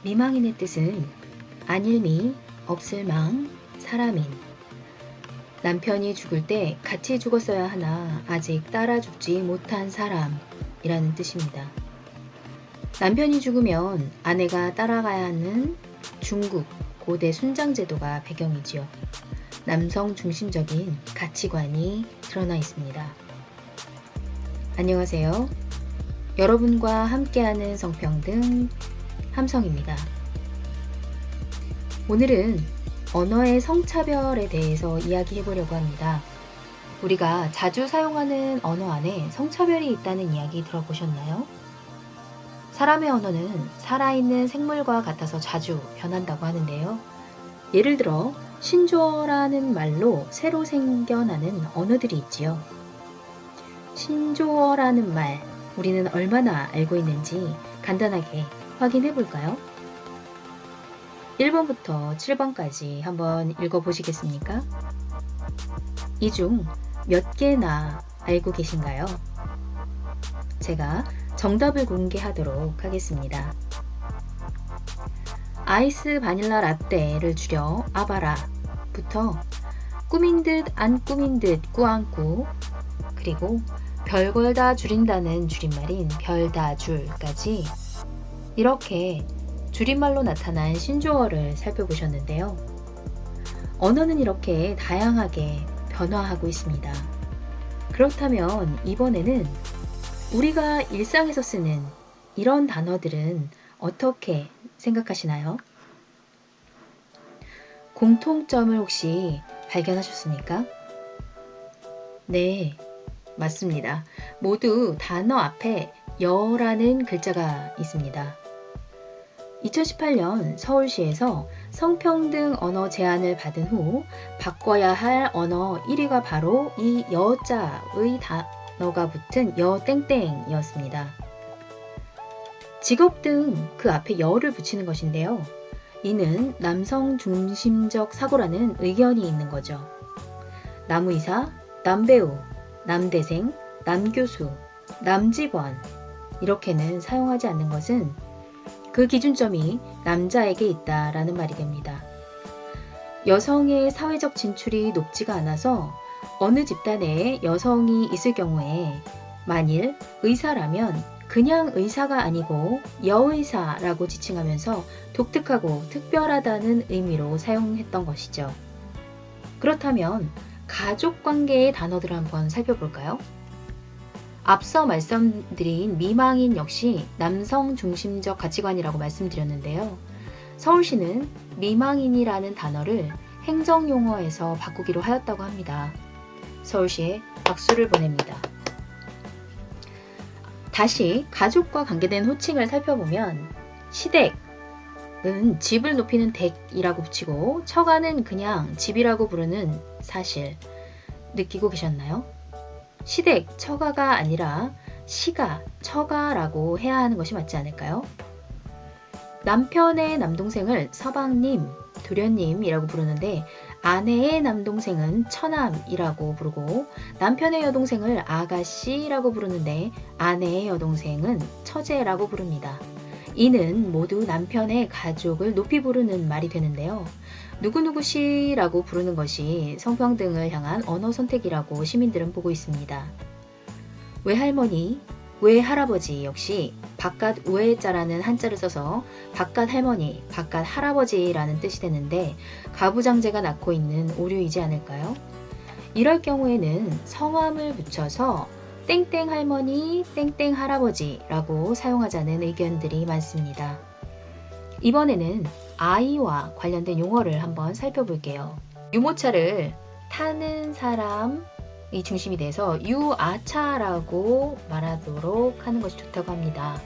미망인의 뜻은 안일미, 없을망, 사람인. 남편이 죽을 때 같이 죽었어야 하나 아직 따라 죽지 못한 사람이라는 뜻입니다. 남편이 죽으면 아내가 따라가야 하는 중국 고대 순장제도가 배경이지요. 남성 중심적인 가치관이 드러나 있습니다. 안녕하세요. 여러분과 함께하는 성평등 함성입니다. 오늘은 언어의 성차별에 대해서 이야기해 보려고 합니다. 우리가 자주 사용하는 언어 안에 성차별이 있다는 이야기 들어보셨나요? 사람의 언어는 살아있는 생물과 같아서 자주 변한다고 하는데요. 예를 들어 신조어라는 말로 새로 생겨나는 언어들이 있지요. 신조어라는 말, 우리는 얼마나 알고 있는지 간단하게 확인해 볼까요? 1번부터 7번까지 한번 읽어보시겠습니까? 이 중 몇 개나 알고 계신가요? 제가 정답을 공개하도록 하겠습니다. 아이스 바닐라 라떼를 줄여 아바라부터 꾸민 듯 안 꾸민 듯 꾸안꾸, 그리고 별걸 다 줄인다는 줄임말인 별다줄까지 이렇게 줄임말로 나타난 신조어를 살펴보셨는데요. 언어는 이렇게 다양하게 변화하고 있습니다. 그렇다면 이번에는 우리가 일상에서 쓰는 이런 단어들은 어떻게 생각하시나요? 공통점을 혹시 발견하셨습니까? 네, 맞습니다. 모두 단어 앞에 여라는 글자가 있습니다. 2018년 서울시에서 성평등 언어 제안을 받은 후 바꿔야 할 언어 1위가 바로 이 여자의 단어가 붙은 여땡땡이었습니다. 직업 등 그 앞에 여를 붙이는 것인데요. 이는 남성 중심적 사고라는 의견이 있는 거죠. 남의사, 남배우, 남대생, 남교수, 남직원 이렇게는 사용하지 않는 것은 그 기준점이 남자에게 있다라는 말이 됩니다. 여성의 사회적 진출이 높지가 않아서 어느 집단에 여성이 있을 경우에 만일 의사라면 그냥 의사가 아니고 여의사라고 지칭하면서 독특하고 특별하다는 의미로 사용했던 것이죠. 그렇다면 가족관계의 단어들을 한번 살펴볼까요? 앞서 말씀드린 미망인 역시 남성 중심적 가치관이라고 말씀드렸는데요. 서울시는 미망인이라는 단어를 행정용어에서 바꾸기로 하였다고 합니다. 서울시에 박수를 보냅니다. 다시 가족과 관계된 호칭을 살펴보면 시댁은 집을 높이는 댁이라고 붙이고 처가는 그냥 집이라고 부르는 사실 느끼고 계셨나요? 시댁, 처가가 아니라 시가, 처가라고 해야 하는 것이 맞지 않을까요? 남편의 남동생을 서방님, 도련님이라고 부르는데 아내의 남동생은 처남이라고 부르고 남편의 여동생을 아가씨라고 부르는데 아내의 여동생은 처제라고 부릅니다. 이는 모두 남편의 가족을 높이 부르는 말이 되는데요. 누구누구씨라고 부르는 것이 성평등을 향한 언어 선택이라고 시민들은 보고 있습니다. 외할머니, 외할아버지 역시 바깥 외자라는 한자를 써서 바깥 할머니, 바깥 할아버지라는 뜻이 되는데 가부장제가 낳고 있는 오류이지 않을까요? 이럴 경우에는 성함을 붙여서 땡땡 할머니, 땡땡 할아버지라고 사용하자는 의견들이 많습니다. 이번에는 아이와 관련된 용어를 한번 살펴볼게요. 유모차를 타는 사람이 중심이 돼서 유아차라고 말하도록 하는 것이 좋다고 합니다.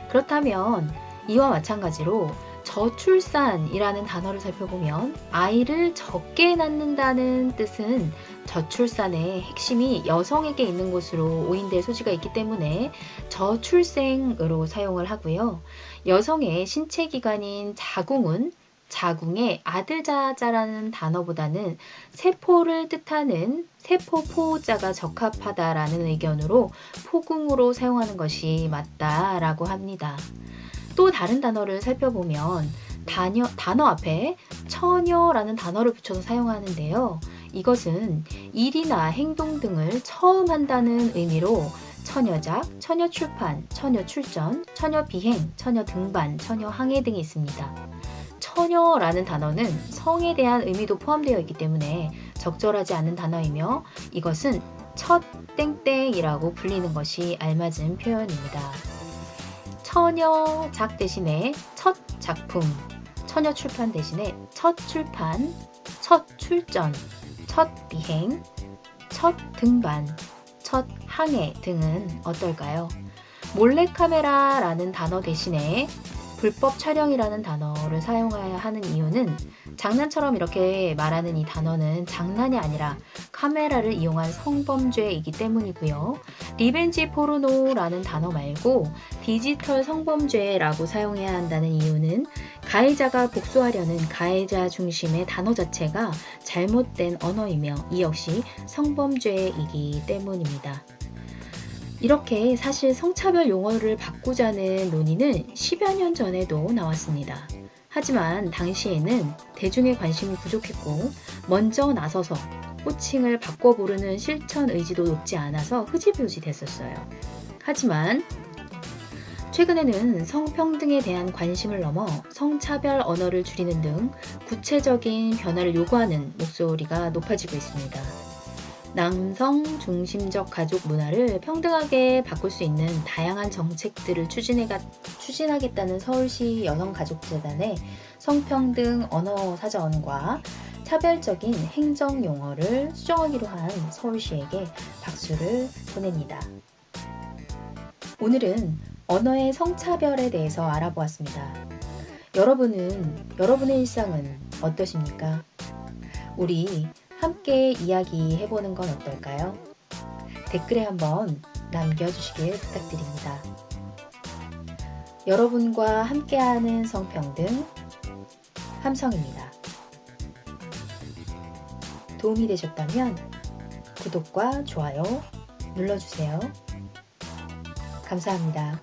그렇다면 이와 마찬가지로 저출산이라는 단어를 살펴보면 아이를 적게 낳는다는 뜻은 저출산의 핵심이 여성에게 있는 것으로 오인될 소지가 있기 때문에 저출생으로 사용을 하고요. 여성의 신체 기관인 자궁은 자궁의 아들자자라는 단어보다는 세포를 뜻하는 세포포자가 적합하다라는 의견으로 포궁으로 사용하는 것이 맞다라고 합니다. 또 다른 단어를 살펴보면 단어 앞에 처녀라는 단어를 붙여서 사용하는데요. 이것은 일이나 행동 등을 처음 한다는 의미로 처녀작, 처녀출판, 처녀출전, 처녀비행, 처녀등반, 처녀항해 등이 있습니다. 처녀라는 단어는 성에 대한 의미도 포함되어 있기 때문에 적절하지 않은 단어이며 이것은 첫 땡땡이라고 불리는 것이 알맞은 표현입니다. 처녀작 대신에 첫 작품, 처녀출판 대신에 첫 출판, 첫 출전, 첫 비행, 첫 등반, 첫 항해 등은 어떨까요? 몰래카메라라는 단어 대신에 불법 촬영이라는 단어를 사용해야 하는 이유는 장난처럼 이렇게 말하는 이 단어는 장난이 아니라 카메라를 이용한 성범죄이기 때문이고요. 리벤지 포르노라는 단어 말고 디지털 성범죄라고 사용해야 한다는 이유는 가해자가 복수하려는 가해자 중심의 단어 자체가 잘못된 언어이며 이 역시 성범죄이기 때문입니다. 이렇게 사실 성차별 용어를 바꾸자는 논의는 10여 년 전에도 나왔습니다. 하지만 당시에는 대중의 관심이 부족했고 먼저 나서서 호칭을 바꿔 부르는 실천 의지도 높지 않아서 흐지부지 됐었어요. 하지만 최근에는 성평등에 대한 관심을 넘어 성차별 언어를 줄이는 등 구체적인 변화를 요구하는 목소리가 높아지고 있습니다. 남성 중심적 가족 문화를 평등하게 바꿀 수 있는 다양한 정책들을 추진하겠다는 서울시 여성가족재단의 성평등 언어사전과 차별적인 행정용어를 수정하기로 한 서울시에게 박수를 보냅니다. 오늘은 언어의 성차별에 대해서 알아보았습니다. 여러분의 일상은 어떠십니까? 우리 함께 이야기해보는 건 어떨까요? 댓글에 한번 남겨주시길 부탁드립니다. 여러분과 함께하는 성평등 함성입니다. 도움이 되셨다면 구독과 좋아요 눌러주세요. 감사합니다.